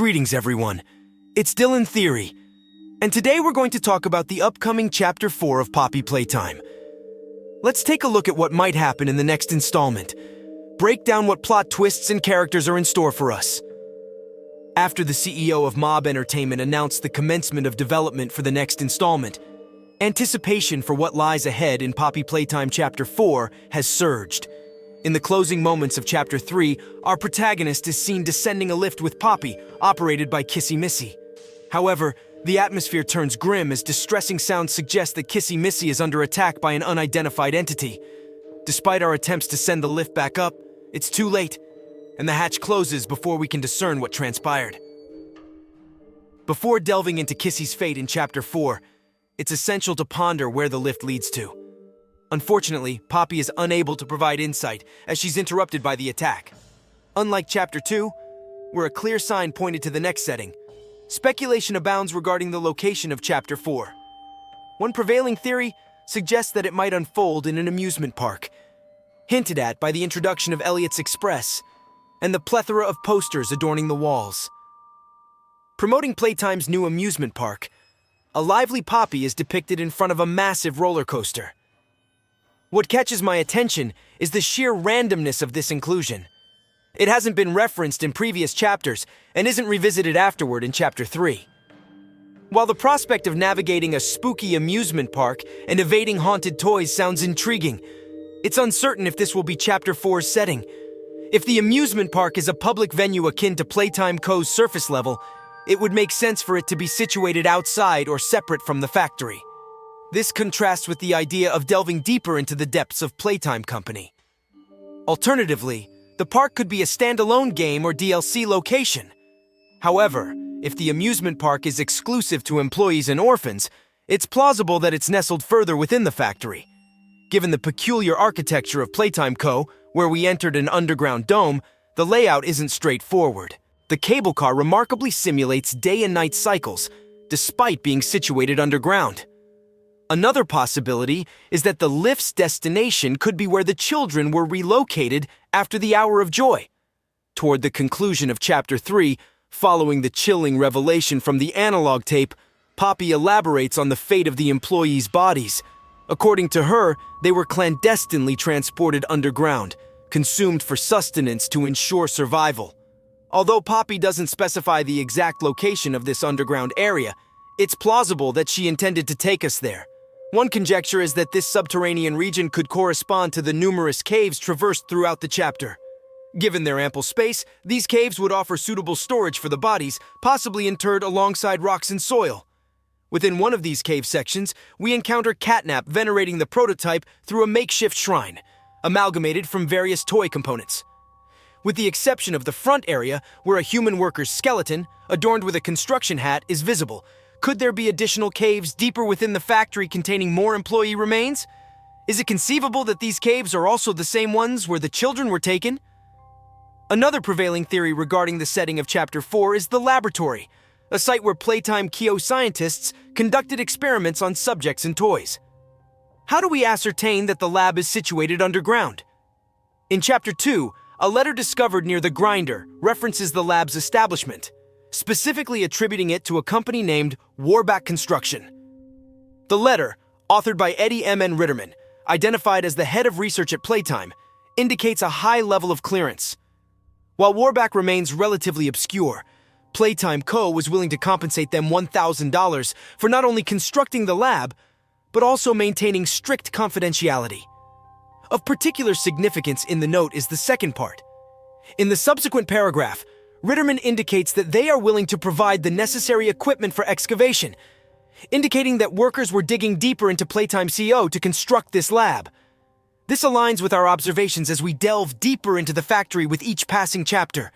Greetings everyone, it's Dylan Theory, and today we're going to talk about the upcoming Chapter 4 of Poppy Playtime. Let's take a look at what might happen in the next installment, break down what plot twists and characters are in store for us. After the CEO of Mob Entertainment announced the commencement of development for the next installment, anticipation for what lies ahead in Poppy Playtime Chapter 4 has surged. In the closing moments of Chapter 3, our protagonist is seen descending a lift with Poppy, operated by Kissy Missy. However, the atmosphere turns grim as distressing sounds suggest that Kissy Missy is under attack by an unidentified entity. Despite our attempts to send the lift back up, it's too late, and the hatch closes before we can discern what transpired. Before delving into Kissy's fate in Chapter 4, it's essential to ponder where the lift leads to. Unfortunately, Poppy is unable to provide insight as she's interrupted by the attack. Unlike Chapter 2, where a clear sign pointed to the next setting, speculation abounds regarding the location of Chapter 4. One prevailing theory suggests that it might unfold in an amusement park, hinted at by the introduction of Elliot's Express and the plethora of posters adorning the walls. Promoting Playtime's new amusement park, a lively Poppy is depicted in front of a massive roller coaster. What catches my attention is the sheer randomness of this inclusion. It hasn't been referenced in previous chapters and isn't revisited afterward in Chapter 3. While the prospect of navigating a spooky amusement park and evading haunted toys sounds intriguing, it's uncertain if this will be Chapter 4's setting. If the amusement park is a public venue akin to Playtime Co.'s surface level, it would make sense for it to be situated outside or separate from the factory. This contrasts with the idea of delving deeper into the depths of Playtime Company. Alternatively, the park could be a standalone game or DLC location. However, if the amusement park is exclusive to employees and orphans, it's plausible that it's nestled further within the factory. Given the peculiar architecture of Playtime Co., where we entered an underground dome, the layout isn't straightforward. The cable car remarkably simulates day and night cycles, despite being situated underground. Another possibility is that the lift's destination could be where the children were relocated after the Hour of Joy. Toward the conclusion of Chapter 3, following the chilling revelation from the analog tape, Poppy elaborates on the fate of the employees' bodies. According to her, they were clandestinely transported underground, consumed for sustenance to ensure survival. Although Poppy doesn't specify the exact location of this underground area, it's plausible that she intended to take us there. One conjecture is that this subterranean region could correspond to the numerous caves traversed throughout the chapter. Given their ample space, these caves would offer suitable storage for the bodies, possibly interred alongside rocks and soil. Within one of these cave sections, we encounter Catnap venerating the prototype through a makeshift shrine, amalgamated from various toy components. With the exception of the front area, where a human worker's skeleton, adorned with a construction hat, is visible, could there be additional caves deeper within the factory containing more employee remains? Is it conceivable that these caves are also the same ones where the children were taken? Another prevailing theory regarding the setting of Chapter 4 is the laboratory, a site where Playtime Kyo scientists conducted experiments on subjects and toys. How do we ascertain that the lab is situated underground? In Chapter 2, a letter discovered near the grinder references the lab's establishment, specifically attributing it to a company named Warback Construction. The letter, authored by Eddie M.N. Ritterman, identified as the head of research at Playtime, indicates a high level of clearance. While Warback remains relatively obscure, Playtime Co. was willing to compensate them $1,000 for not only constructing the lab, but also maintaining strict confidentiality. Of particular significance in the note is the second part. In the subsequent paragraph, Ritterman indicates that they are willing to provide the necessary equipment for excavation, indicating that workers were digging deeper into Playtime CO to construct this lab. This aligns with our observations as we delve deeper into the factory with each passing chapter.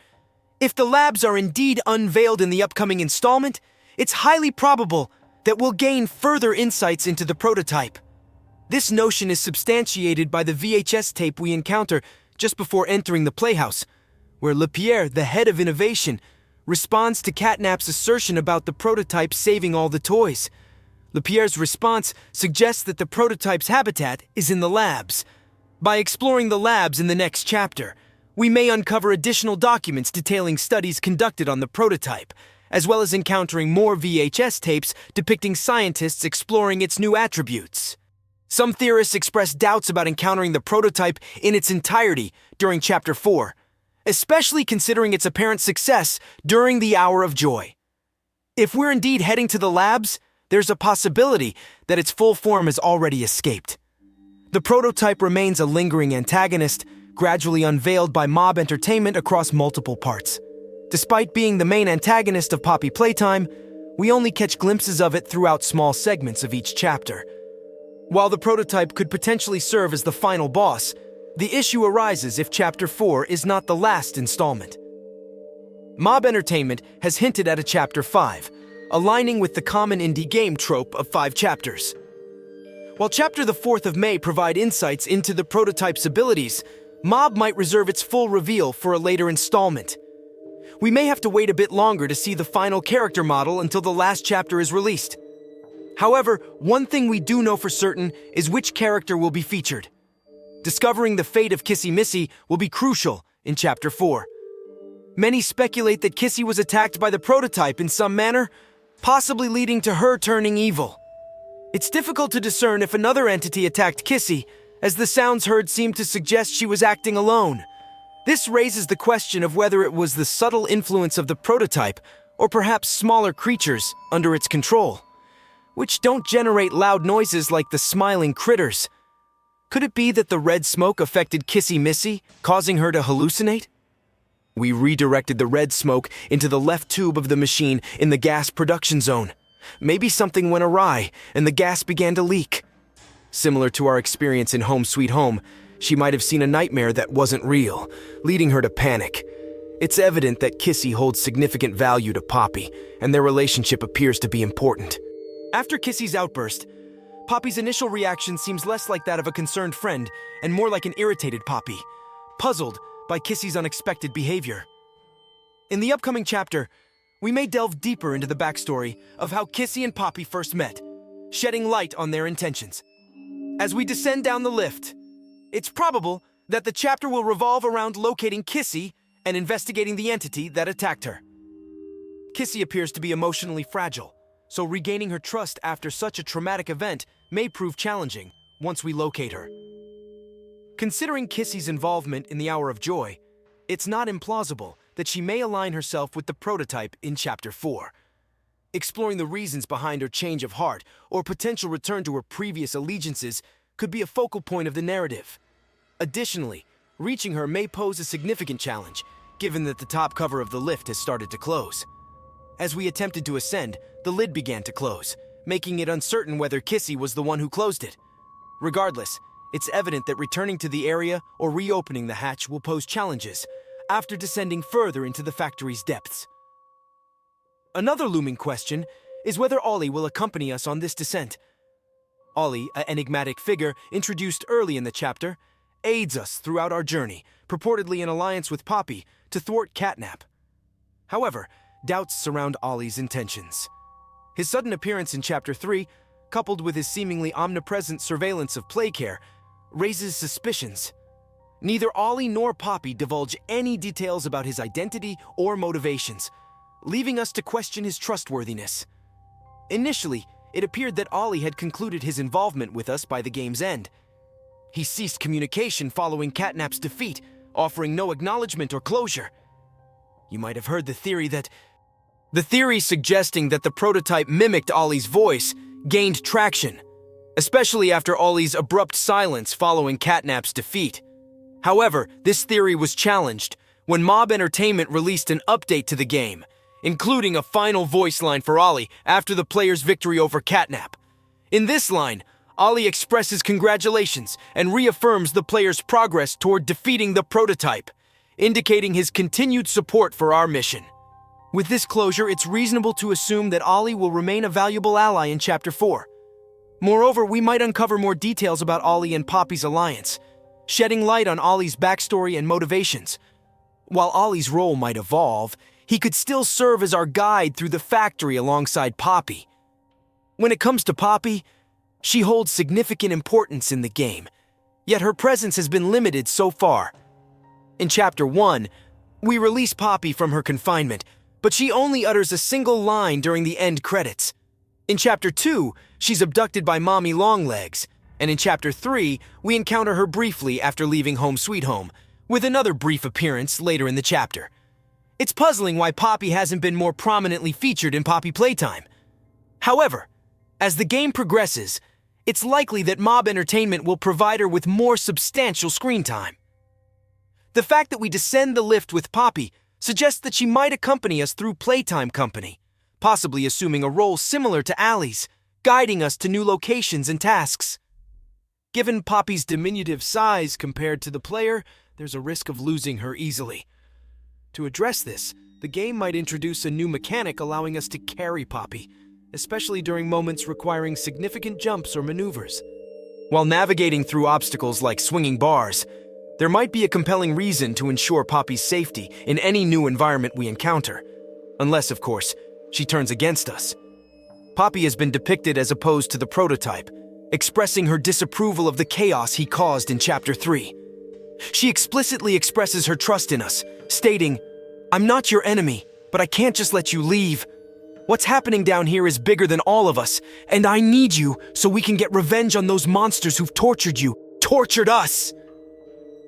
If the labs are indeed unveiled in the upcoming installment, it's highly probable that we'll gain further insights into the prototype. This notion is substantiated by the VHS tape we encounter just before entering the playhouse, where LePierre, the head of innovation, responds to Catnap's assertion about the prototype saving all the toys. LePierre's response suggests that the prototype's habitat is in the labs. By exploring the labs in the next chapter, We may uncover additional documents detailing studies conducted on the prototype, as well as encountering more VHS tapes depicting scientists exploring its new attributes. Some theorists express doubts about encountering the prototype in its entirety during Chapter 4, especially considering its apparent success during the Hour of Joy. If we're indeed heading to the labs, there's a possibility that its full form has already escaped. The prototype remains a lingering antagonist, gradually unveiled by mob entertainment across multiple parts. Despite being the main antagonist of Poppy Playtime, we only catch glimpses of it throughout small segments of each chapter. While the prototype could potentially serve as the final boss, the issue arises if Chapter 4 is not the last installment. Mob Entertainment has hinted at a Chapter 5, aligning with the common indie game trope of 5 chapters. While Chapter the 4th of May provide insights into the prototype's abilities, Mob might reserve its full reveal for a later installment. We may have to wait a bit longer to see the final character model until the last chapter is released. However, one thing we do know for certain is which character will be featured. Discovering the fate of Kissy Missy will be crucial in Chapter 4. Many speculate that Kissy was attacked by the prototype in some manner, possibly leading to her turning evil. It's difficult to discern if another entity attacked Kissy, as the sounds heard seem to suggest she was acting alone. This raises the question of whether it was the subtle influence of the prototype, or perhaps smaller creatures under its control, which don't generate loud noises like the smiling critters. Could it be that the red smoke affected Kissy Missy, causing her to hallucinate? We redirected the red smoke into the left tube of the machine in the gas production zone. Maybe something went awry, and the gas began to leak. Similar to our experience in Home Sweet Home, she might have seen a nightmare that wasn't real, leading her to panic. It's evident that Kissy holds significant value to Poppy, and their relationship appears to be important. After Kissy's outburst, Poppy's initial reaction seems less like that of a concerned friend and more like an irritated Poppy, puzzled by Kissy's unexpected behavior. In the upcoming chapter, we may delve deeper into the backstory of how Kissy and Poppy first met, shedding light on their intentions. As we descend down the lift, it's probable that the chapter will revolve around locating Kissy and investigating the entity that attacked her. Kissy appears to be emotionally fragile, so regaining her trust after such a traumatic event may prove challenging once we locate her. Considering Kissy's involvement in the Hour of Joy, it's not implausible that she may align herself with the prototype in Chapter 4. Exploring the reasons behind her change of heart or potential return to her previous allegiances could be a focal point of the narrative. Additionally, reaching her may pose a significant challenge, given that the top cover of the lift has started to close. As we attempted to ascend, the lid began to close, making it uncertain whether Kissy was the one who closed it. Regardless, it's evident that returning to the area or reopening the hatch will pose challenges after descending further into the factory's depths. Another looming question is whether Ollie will accompany us on this descent. Ollie, an enigmatic figure introduced early in the chapter, aids us throughout our journey, purportedly in alliance with Poppy, to thwart catnap. However, doubts surround Ollie's intentions. His sudden appearance in Chapter 3, coupled with his seemingly omnipresent surveillance of Playcare, raises suspicions. Neither Ollie nor Poppy divulge any details about his identity or motivations, leaving us to question his trustworthiness. Initially, it appeared that Ollie had concluded his involvement with us by the game's end. He ceased communication following Catnap's defeat, offering no acknowledgement or closure. You might have heard the theory suggesting that the prototype mimicked Ollie's voice gained traction, especially after Ollie's abrupt silence following Catnap's defeat. However, this theory was challenged when Mob Entertainment released an update to the game, including a final voice line for Ollie after the player's victory over Catnap. In this line, Ollie expresses congratulations and reaffirms the player's progress toward defeating the prototype, indicating his continued support for our mission. With this closure, it's reasonable to assume that Ollie will remain a valuable ally in Chapter 4. Moreover, we might uncover more details about Ollie and Poppy's alliance, shedding light on Ollie's backstory and motivations. While Ollie's role might evolve, he could still serve as our guide through the factory alongside Poppy. When it comes to Poppy, she holds significant importance in the game, yet her presence has been limited so far. In Chapter 1, we release Poppy from her confinement, but she only utters a single line during the end credits. In Chapter 2, she's abducted by Mommy Longlegs, and in Chapter 3, we encounter her briefly after leaving Home Sweet Home, with another brief appearance later in the chapter. It's puzzling why Poppy hasn't been more prominently featured in Poppy Playtime. However, as the game progresses, it's likely that Mob Entertainment will provide her with more substantial screen time. The fact that we descend the lift with Poppy suggests that she might accompany us through Playtime Company, possibly assuming a role similar to Allie's, guiding us to new locations and tasks. Given Poppy's diminutive size compared to the player, there's a risk of losing her easily. To address this, the game might introduce a new mechanic allowing us to carry Poppy, especially during moments requiring significant jumps or maneuvers. While navigating through obstacles like swinging bars, there might be a compelling reason to ensure Poppy's safety in any new environment we encounter. Unless, of course, she turns against us. Poppy has been depicted as opposed to the prototype, expressing her disapproval of the chaos he caused in Chapter 3. She explicitly expresses her trust in us, stating, "I'm not your enemy, but I can't just let you leave. What's happening down here is bigger than all of us, and I need you so we can get revenge on those monsters who've tortured you, tortured us."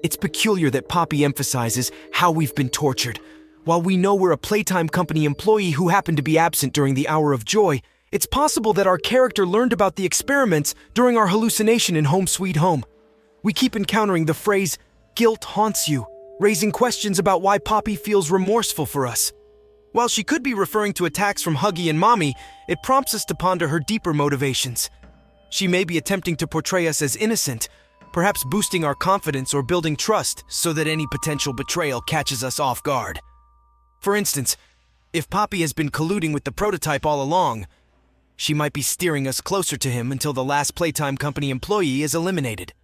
It's peculiar that Poppy emphasizes how we've been tortured. While we know we're a Playtime Company employee who happened to be absent during the Hour of Joy, it's possible that our character learned about the experiments during our hallucination in Home Sweet Home. We keep encountering the phrase, "guilt haunts you," raising questions about why Poppy feels remorseful for us. While she could be referring to attacks from Huggy and Mommy, it prompts us to ponder her deeper motivations. She may be attempting to portray us as innocent, perhaps boosting our confidence or building trust so that any potential betrayal catches us off guard. For instance, if Poppy has been colluding with the prototype all along, she might be steering us closer to him until the last Playtime Company employee is eliminated.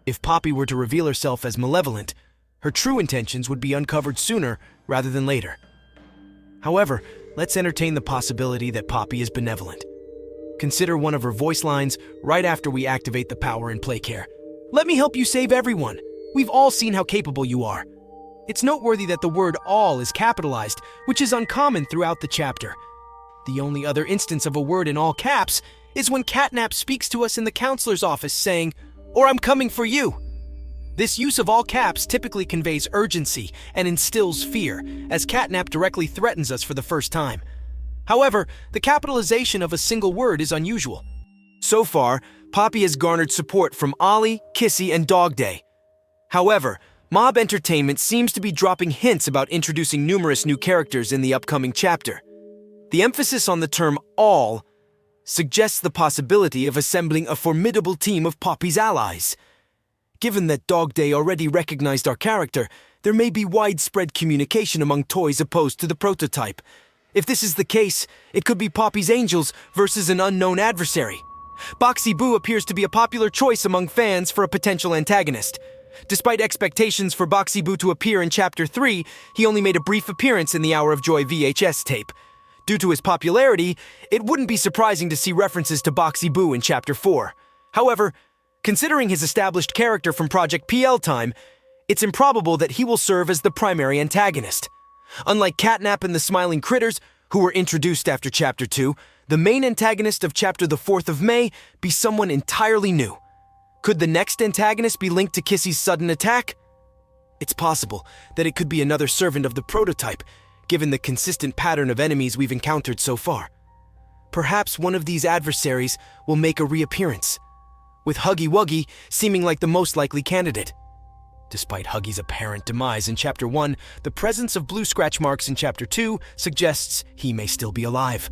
If Poppy were to reveal herself as malevolent, her true intentions would be uncovered sooner rather than later. However, let's entertain the possibility that Poppy is benevolent. Consider one of her voice lines right after we activate the power in Playcare. "Let me help you save everyone. We've all seen how capable you are." It's noteworthy that the word "all" is capitalized, which is uncommon throughout the chapter. The only other instance of a word in all caps is when Catnap speaks to us in the counselor's office saying, "Or I'm coming for you." This use of all caps typically conveys urgency and instills fear, as Catnap directly threatens us for the first time. However, the capitalization of a single word is unusual. So far, Poppy has garnered support from Ollie, Kissy, and Dog Day. However, Mob Entertainment seems to be dropping hints about introducing numerous new characters in the upcoming chapter. The emphasis on the term "all" suggests the possibility of assembling a formidable team of Poppy's allies. Given that Dog Day already recognized our character, there may be widespread communication among toys opposed to the prototype. If this is the case, it could be Poppy's Angels versus an unknown adversary. Boxy Boo appears to be a popular choice among fans for a potential antagonist. Despite expectations for Boxy Boo to appear in Chapter 3, he only made a brief appearance in the Hour of Joy VHS tape. Due to his popularity, it wouldn't be surprising to see references to Boxy Boo in Chapter 4. However, considering his established character from Project PL Time, it's improbable that he will serve as the primary antagonist. Unlike Catnap and the Smiling Critters, who were introduced after Chapter 2, the main antagonist of Chapter the 4th of May be someone entirely new. Could the next antagonist be linked to Kissy's sudden attack? It's possible that it could be another servant of the prototype, given the consistent pattern of enemies we've encountered so far. Perhaps one of these adversaries will make a reappearance, with Huggy Wuggy seeming like the most likely candidate. Despite Huggy's apparent demise in Chapter 1, the presence of blue scratch marks in Chapter 2 suggests he may still be alive.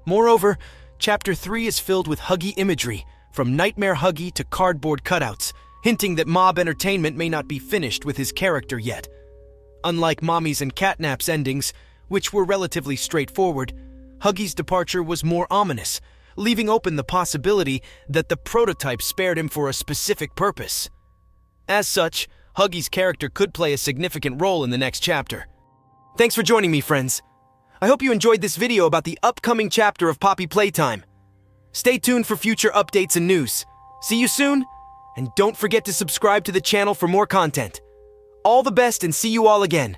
Moreover, Chapter 3 is filled with Huggy imagery, from Nightmare Huggy to cardboard cutouts, hinting that Mob Entertainment may not be finished with his character yet. Unlike Mommy's and Catnap's endings, which were relatively straightforward, Huggy's departure was more ominous, leaving open the possibility that the prototype spared him for a specific purpose. As such, Huggy's character could play a significant role in the next chapter. Thanks for joining me, friends. I hope you enjoyed this video about the upcoming chapter of Poppy Playtime. Stay tuned for future updates and news. See you soon, and don't forget to subscribe to the channel for more content. All the best and see you all again.